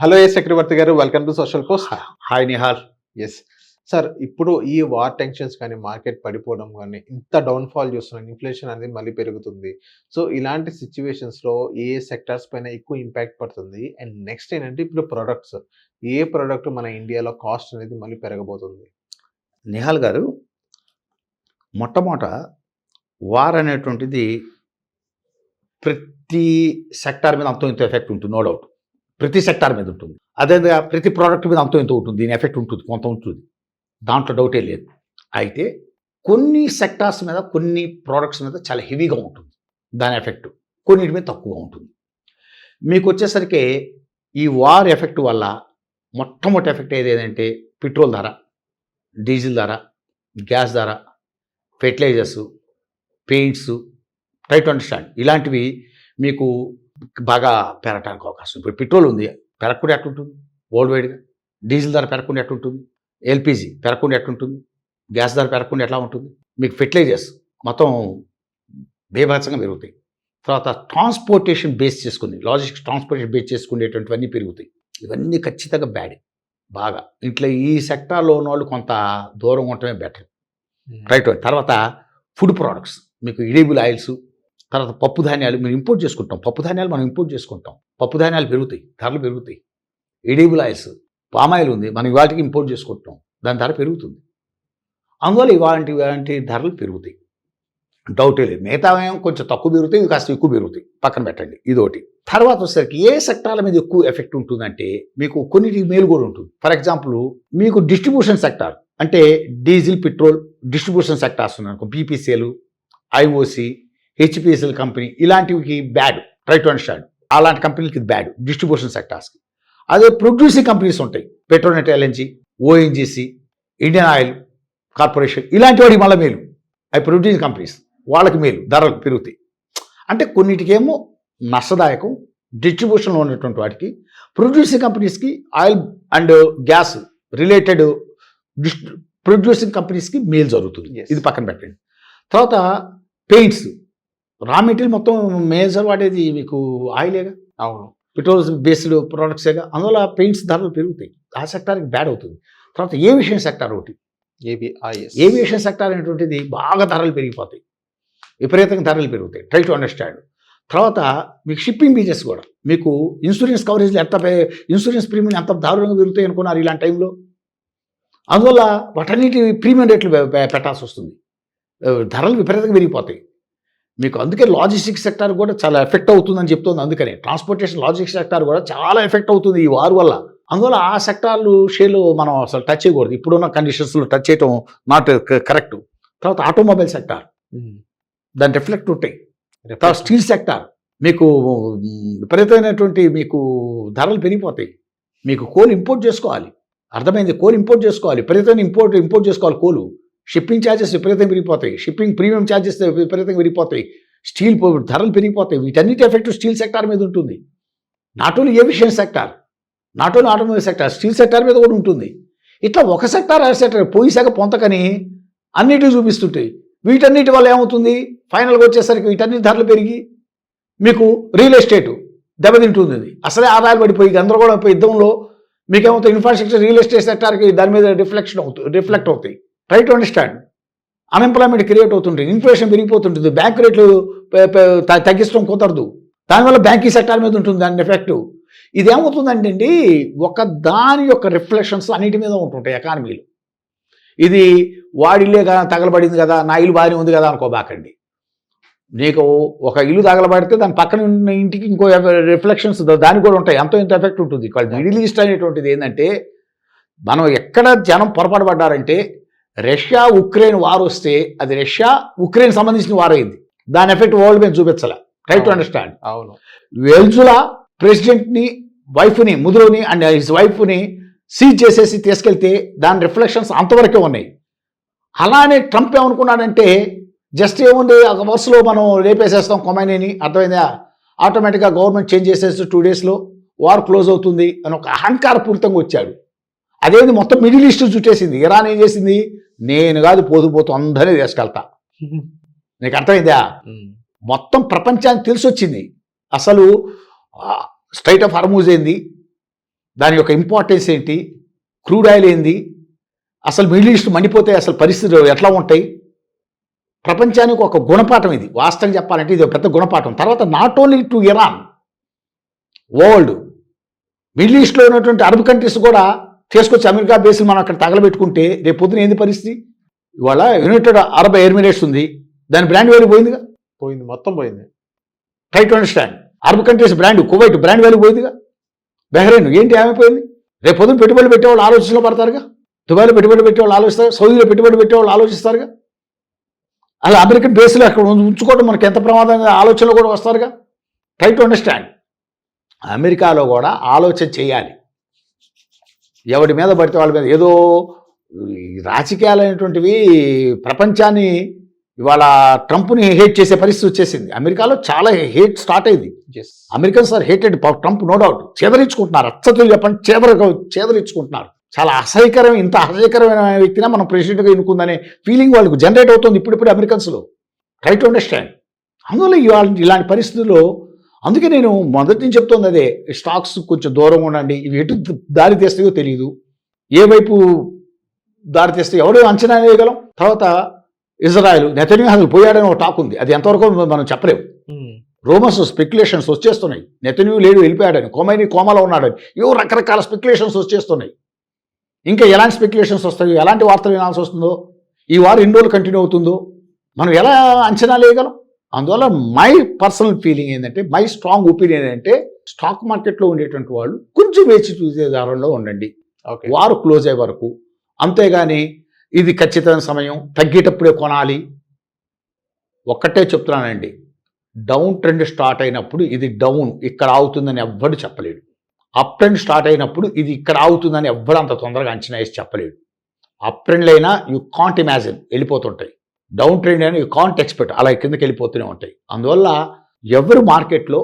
Hello S Chakravarthi గారు, welcome to social post. Hi Nihal. Yes sir, ఇప్పుడు ఈ వార్ టెన్షన్స్ కానీ మార్కెట్ పడిపోవడం కానీ ఇంత డౌన్ఫాల్ చూస్తున్నాం, ఇన్ఫ్లేషన్ అనేది మళ్ళీ పెరుగుతుంది. సో ఇలాంటి సిచ్యువేషన్స్లో ఏ సెక్టార్స్ పైన ఎక్కువ ఇంపాక్ట్ పడుతుంది? అండ్ నెక్స్ట్ ఏంటంటే ఇప్పుడు ప్రొడక్ట్స్, ఏ ప్రోడక్ట్ మన ఇండియాలో కాస్ట్ అనేది మళ్ళీ పెరగబోతుంది? నిహాల్ గారు, మొట్టమొదట వార్ అనేటువంటిది ప్రతి సెక్టార్ మీద అంతో ఇంత ఎఫెక్ట్ ఉంటుంది, నో డౌట్. ప్రతి సెక్టార్ మీద ఉంటుంది. అదేవిధంగా ప్రతి ప్రోడక్ట్ మీద అంతో ఇంత ఉంటుంది, దీని ఎఫెక్ట్ ఉంటుంది, కొంత ఉంటుంది, దాంట్లో డౌటే లేదు. అయితే కొన్ని సెక్టార్స్ మీద, కొన్ని ప్రోడక్ట్స్ మీద చాలా హెవీగా ఉంటుంది దాని ఎఫెక్ట్, కొన్నిటి మీద తక్కువగా ఉంటుంది. మీకు వచ్చేసరికి ఈ వార్ ఎఫెక్ట్ వల్ల మొట్టమొదటి ఎఫెక్ట్ ఏదంటే పెట్రోల్ ధర, డీజిల్ ధర, గ్యాస్ ధర, fertilisers, paints, try to understand, ఇలాంటివి మీకు బాగా పెరగడానికి అవకాశం. ఇప్పుడు పెట్రోల్ ఉంది, పెరగకుండా ఎట్లుంటుంది వరల్డ్ వైడ్గా? డీజిల్ ధర పెరగకుండా ఎట్లుంటుంది? ఎల్పిజి పెరగకుండా ఎట్లుంటుంది? గ్యాస్ ధర పెరగకుండా ఎట్లా ఉంటుంది? మీకు ఫెర్టిలైజర్స్ మొత్తం బేభత్సంగా పెరుగుతాయి. తర్వాత ట్రాన్స్పోర్టేషన్ బేస్ చేసుకుని, లాజిస్టిక్స్ ట్రాన్స్పోర్టేషన్ బేస్ చేసుకునేటువంటివన్నీ పెరుగుతాయి. ఇవన్నీ ఖచ్చితంగా బ్యాడ్. బాగా ఇంట్లో ఈ సెక్టార్లో ఉన్న వాళ్ళు కొంత దూరంగా ఉండటమే బెటర్, రైట్. తర్వాత ఫుడ్ ప్రోడక్ట్స్, మీకు ఎడిబుల్ ఆయిల్స్, తర్వాత పప్పు ధాన్యాలు మేము ఇంపోర్ట్ చేసుకుంటాం. పప్పు ధాన్యాలు మనం ఇంపోర్ట్ చేసుకుంటాం, పప్పు ధాన్యాలు పెరుగుతాయి, ధరలు పెరుగుతాయి. ఎడిబుల్ ఆయిల్స్, పామాయిల్ ఉంది, మనం ఇవాటికి ఇంపోర్ట్ చేసుకుంటాం, దాని ధర పెరుగుతుంది. అందువల్ల ఇవాటి ధరలు పెరుగుతాయి, డౌటే లేదు. మిగతా ఏమో కొంచెం తక్కువ పెరుగుతాయి, ఇవి కాస్త ఎక్కువ పెరుగుతాయి, పక్కన పెట్టండి, ఇదొకటి. తర్వాత వచ్చేసరికి ఏ సెక్టార్ల మీద ఎక్కువ ఎఫెక్ట్ ఉంటుందంటే మీకు కొన్నిటికి మేలు కూడా ఉంటుంది. ఫర్ ఎగ్జాంపుల్ మీకు డిస్ట్రిబ్యూషన్ సెక్టార్ అంటే డీజిల్, పెట్రోల్ డిస్ట్రిబ్యూషన్ సెక్టార్స్ ఉన్నాయనుకో, బీపీసీఎల్, ఐఓసి, హెచ్పిఎస్ఎల్ కంపెనీ, ఇలాంటివి బ్యాడ్, ట్రై టు అండర్స్టాండ్. అలాంటి కంపెనీలకి ఇది బ్యాడ్, డిస్ట్రిబ్యూషన్ సెక్టార్స్కి. అదే ప్రొడ్యూసింగ్ కంపెనీస్ ఉంటాయి, Petronet LNG, ONGC, Indian oil corporation, ఇలాంటి వాడికి మళ్ళీ మేలు. అవి ప్రొడ్యూసింగ్ కంపెనీస్, వాళ్ళకి మేలు, ధరలు పెరుగుతాయి. అంటే కొన్నిటికేమో నష్టదాయకం డిస్ట్రిబ్యూషన్లో ఉన్నటువంటి వాటికి. ప్రొడ్యూసింగ్ కంపెనీస్కి, oil and gas related producing కంపెనీస్కి మేలు జరుగుతుంది, ఇది పక్కన పెట్టండి. తర్వాత పెయింట్స్, రా మెటీరియల్ మొత్తం మేజర్ వాడేది మీకు ఆయిలేగా, అవును, పెట్రోల్ బేస్డ్ ప్రోడక్ట్సేగా. అందువల్ల పెయింట్స్ ధరలు పెరుగుతాయి, ఆ సెక్టార్కి బ్యాడ్ అవుతుంది. తర్వాత ఏవియేషన్ సెక్టార్ ఒకటి, ఏవియేషన్ సెక్టార్ అనేటువంటిది బాగా ధరలు పెరిగిపోతాయి, విపరీతంగా ధరలు పెరుగుతాయి, ట్రై టు అండర్స్టాండ్. తర్వాత మీకు షిప్పింగ్ బిజినెస్ కూడా, మీకు ఇన్సూరెన్స్ కవరేజ్లు ఎంత, ఇన్సూరెన్స్ ప్రీమియం ఎంత దారుణంగా పెరుగుతాయి అనుకున్నారు ఇలాంటి టైంలో. అందువల్ల వాటన్నిటి ప్రీమియం రేట్లు పెట్టాల్సి వస్తుంది, ధరలు విపరీతంగా పెరిగిపోతాయి మీకు. అందుకే లాజిస్టిక్స్ సెక్టార్ కూడా చాలా ఎఫెక్ట్ అవుతుందని చెప్తుంది. అందుకని ట్రాన్స్పోర్టేషన్, లాజిస్టిక్స్ సెక్టార్ కూడా చాలా ఎఫెక్ట్ అవుతుంది ఈ వార్ వల్ల. అందువల్ల ఆ సెక్టార్లు షేర్లు మనం అసలు టచ్ చేయకూడదు, ఇప్పుడున్న కండిషన్స్లో టచ్ చేయటం నాట్ కరెక్ట్. తర్వాత ఆటోమొబైల్ సెక్టార్, దాని రిఫ్లెక్ట్ ఉంటాయి. తర్వాత స్టీల్ సెక్టార్, మీకు విపరీతమైనటువంటి మీకు ధరలు పెరిగిపోతాయి. మీకు కోల్ ఇంపోర్ట్ చేసుకోవాలి, అర్థమైంది, కోల్ ఇంపోర్ట్ చేసుకోవాలి, విపరీతమైన ఇంపోర్ట్ చేసుకోవాలి కోలు. షిప్పింగ్ ఛార్జెస్ విపరీతంగా పెరిగిపోతాయి, షిప్పింగ్ ప్రీమియం ఛార్జెస్ విపరీతంగా పెరిగిపోతాయి, స్టీల్ ధరలు పెరిగిపోతాయి. వీటన్నిటి ఎఫెక్ట్ స్టీల్ సెక్టార్ మీద ఉంటుంది. Not only aviation sector, not only automobile sector, steel sector మీద కూడా ఉంటుంది. ఇట్లా ఒక సెక్టార్ ఆ సెక్టార్ పోయిసాక పొంతకని అన్నిటికీ చూపిస్తుంటాయి. వీటన్నిటి వల్ల ఏమవుతుంది, ఫైనల్గా వచ్చేసరికి వీటన్నిటి ధరలు పెరిగి మీకు రియల్ ఎస్టేటు దెబ్బతింటుంది. అసలే ఆదాయాలు పడిపోయి గందరగోళం పోయి యుద్ధంలో మీకేమవుతుంది, ఇన్ఫ్రాస్ట్రక్చర్, రియల్ ఎస్టేట్ సెక్టార్కి దాని మీద రిఫ్లెక్ట్ అవుతాయి, try to understand. Unemployment create అవుతుంటుంది, ఇన్ఫ్లేషన్ పెరిగిపోతుంటుంది, బ్యాంక్ రేట్లు తగ్గించడం కుదరదు, దానివల్ల బ్యాంకింగ్ సెక్టార్ మీద ఉంటుంది దాని ఎఫెక్ట్. ఇదేమవుతుందంటే అండి, ఒక దాని యొక్క రిఫ్లెక్షన్స్ అన్నిటి మీద ఉంటుంటాయి ఎకానమీలో. ఇది వాడిల్లే కదా తగలబడింది కదా, నా ఇల్లు బాగానే ఉంది కదా అనుకోబాకండి. నీకు ఒక ఇల్లు తగలబడితే దాని పక్కన ఉన్న ఇంటికి ఇంకో రిఫ్లెక్షన్స్ దానికి కూడా ఉంటాయి, ఎంతో ఇంత ఎఫెక్ట్ ఉంటుంది. మిడిల్ ఈస్ట్ అనేటువంటిది ఏంటంటే, మనం ఎక్కడ జనం పొరపాటు పడ్డారంటే, రష్యా ఉక్రెయిన్ వార్ వస్తే అది రష్యా ఉక్రెయిన్ సంబంధించిన వార్ అయింది, దాని ఎఫెక్ట్ వరల్డ్ మీద చూపించాల, ట్రై టు అండర్స్టాండ్. అవును, వెల్జులా ప్రెసిడెంట్ని, వైఫ్ని, ముదురుని అండ్ హిజ్ వైఫ్ని సీజ్ చేసేసి తీసుకెళ్తే దాని రిఫ్లెక్షన్స్ అంతవరకే ఉన్నాయి. అలానే ట్రంప్ ఏమనుకున్నాడంటే, జస్ట్ ఏముంది ఒక వరుసలో మనం రేపేసేస్తాం కొమైనీని, అర్థమైందా, ఆటోమేటిక్గా గవర్నమెంట్ చేంజ్ చేసేసి 2 daysలో వార్ క్లోజ్ అవుతుంది అని ఒక అహంకారపూరితంగా వచ్చాడు. అదేది మొత్తం మిడిల్ ఈస్ట్ చుట్టేసింది. ఇరాన్ ఏం చేసింది, నేను కాదు పోతూ అందరినీ తీసుకెళ్తా, నీకు అర్థమైందా, మొత్తం ప్రపంచానికి తెలిసి వచ్చింది అసలు స్ట్రైట్ ఆఫ్ హార్మూజ్ ఏంది, దాని యొక్క ఇంపార్టెన్స్ ఏంటి, క్రూడ్ ఆయిల్ ఏంది, అసలు మిడిల్ ఈస్ట్ మండిపోతే అసలు పరిస్థితులు ఎట్లా ఉంటాయి, ప్రపంచానికి ఒక గుణపాఠం ఇది. వాస్తవం చెప్పాలంటే ఇది ఒక పెద్ద గుణపాఠం. తర్వాత not only to Iran, world middle ఈస్ట్లో ఉన్నటువంటి అరబ్ కంట్రీస్ కూడా తీసుకొచ్చి అమెరికా బేస్ని మనం అక్కడ తగలబెట్టుకుంటే రేపు పొద్దున ఏంది పరిస్థితి. ఇవాళ యునైటెడ్ అరబ్ ఎమిరేట్స్ ఉంది, దాని బ్రాండ్ వాల్యూ పోయిందిగా, పోయింది, మొత్తం పోయింది. Try to understand. Arab countries brand, Kuwait brand value పోయిందిగా, బహ్రెయిన్ ఏంటి ఏమైపోయింది. రేపు పొద్దున పెట్టుబడులు పెట్టేవాళ్ళు ఆలోచనలో పడతారుగా, దుబాయ్లో పెట్టుబడి పెట్టేవాళ్ళు ఆలోచిస్తారు, సౌదీలో పెట్టుబడి పెట్టేవాళ్ళు ఆలోచిస్తారుగా, అలా అమెరికన్ బేస్లో అక్కడ ఉంచుకోవడం మనకి ఎంత ప్రమాదం ఆలోచనలు కూడా వస్తారుగా. Try to understand. అమెరికాలో కూడా ఆలోచన చేయాలి. ఎవడి మీద పడితే వాళ్ళ మీద ఏదో ఈ రాజకీయాలు అనేటువంటివి ప్రపంచాన్ని ఇవాళ ట్రంప్ని హేట్ చేసే పరిస్థితి వచ్చేసింది. అమెరికాలో చాలా హేట్ స్టార్ట్ అయింది. Americans are hated Trump, no doubt. చేదరించుకుంటున్నారు, అచ్చతులు చెప్పండి, చేదరించుకుంటున్నారు. చాలా అసహ్యకరం, ఇంత అసహ్యకరమైన వ్యక్తినే మనం ప్రెసిడెంట్గా ఎన్నుకుందనే ఫీలింగ్ వాళ్ళకు జనరేట్ అవుతుంది ఇప్పుడిప్పుడు అమెరికన్స్లో. Try to understand. అందువల్ల ఇలాంటి పరిస్థితుల్లో అందుకే నేను మొదటి నుంచి చెప్తోంది అదే, స్టాక్స్ కొంచెం దూరంగా ఉండండి. ఇవి ఎటు దారి తీస్తాయో తెలియదు, ఏ వైపు దారి తీస్తే ఎవడో అంచనా వేయగలం. తర్వాత ఇజ్రాయెల్ నెతన్యాహు పోయాడని ఒక టాక్ ఉంది, అది ఎంతవరకు మనం చెప్పలేము. రూమర్స్, స్పెక్యులేషన్స్ వచ్చేస్తున్నాయి. నెతన్యాహు లేడు, వెళ్ళిపోయాడని, కొమైనీ కోమాలో ఉన్నాడని, ఏవో రకరకాల స్పెక్యులేషన్స్ వచ్చేస్తున్నాయి. ఇంకా ఎలాంటి స్పెక్యులేషన్స్ వస్తాయో, ఎలాంటి వార్తలు వినాల్సి వస్తుందో, ఈ వారం ఎన్ని రోజులు కంటిన్యూ అవుతుందో మనం ఎలా అంచనా వేయగలం. అందువల్ల మై పర్సనల్ ఫీలింగ్ ఏంటంటే, మై స్ట్రాంగ్ ఒపీనియన్ ఏంటంటే, స్టాక్ మార్కెట్లో ఉండేటువంటి వాళ్ళు కొంచెం వేచి చూసే దారంలో ఉండండి వారు క్లోజ్ అయ్యే వరకు. అంతేగాని ఇది ఖచ్చితమైన సమయం, తగ్గేటప్పుడే కొనాలి. ఒక్కటే చెప్తున్నానండి, డౌన్ ట్రెండ్ స్టార్ట్ అయినప్పుడు ఇది డౌన్ ఇక్కడ ఆగుతుందని ఎవ్వడు చెప్పలేడు. అప్ ట్రెండ్ స్టార్ట్ అయినప్పుడు ఇది ఇక్కడ ఆగుతుందని ఎవ్వడు అంత తొందరగా అంచనా వేసి చెప్పలేడు. అప్ ట్రెండ్లు అయినా యూ కాంట్ ఇమాజిన్ వెళ్ళిపోతుంటాయి, డౌన్ ట్రెండ్ అయినా యూ కాంట్ ఎక్స్పెక్ట్ అలా కిందకి వెళ్ళిపోతూనే ఉంటాయి. అందువల్ల ఎవరు మార్కెట్లో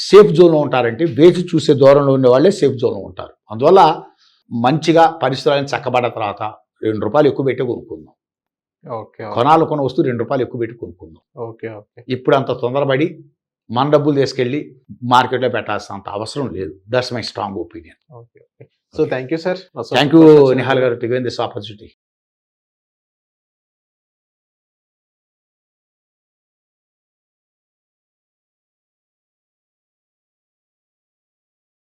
సేఫ్ జోన్లో ఉంటారంటే వేచి చూసే దూరంలో ఉండే వాళ్ళే సేఫ్ జోన్లో ఉంటారు. అందువల్ల మంచిగా పరిసరాలను చక్కబడ్డ తర్వాత ₹2 ఎక్కువ పెట్టి కొనుక్కుందాం. కొనాలు కొన వస్తూ ₹2 ఎక్కువ పెట్టి కొనుక్కుందాం. ఇప్పుడు అంత తొందరపడి మన డబ్బులు తీసుకెళ్ళి మార్కెట్లో పెట్టాల్సినంత అవసరం లేదు. That's my strong opinion. So thank you sir. Thank you Nihal గారు టు గివ్ దిస్ ఆపర్చునిటీ.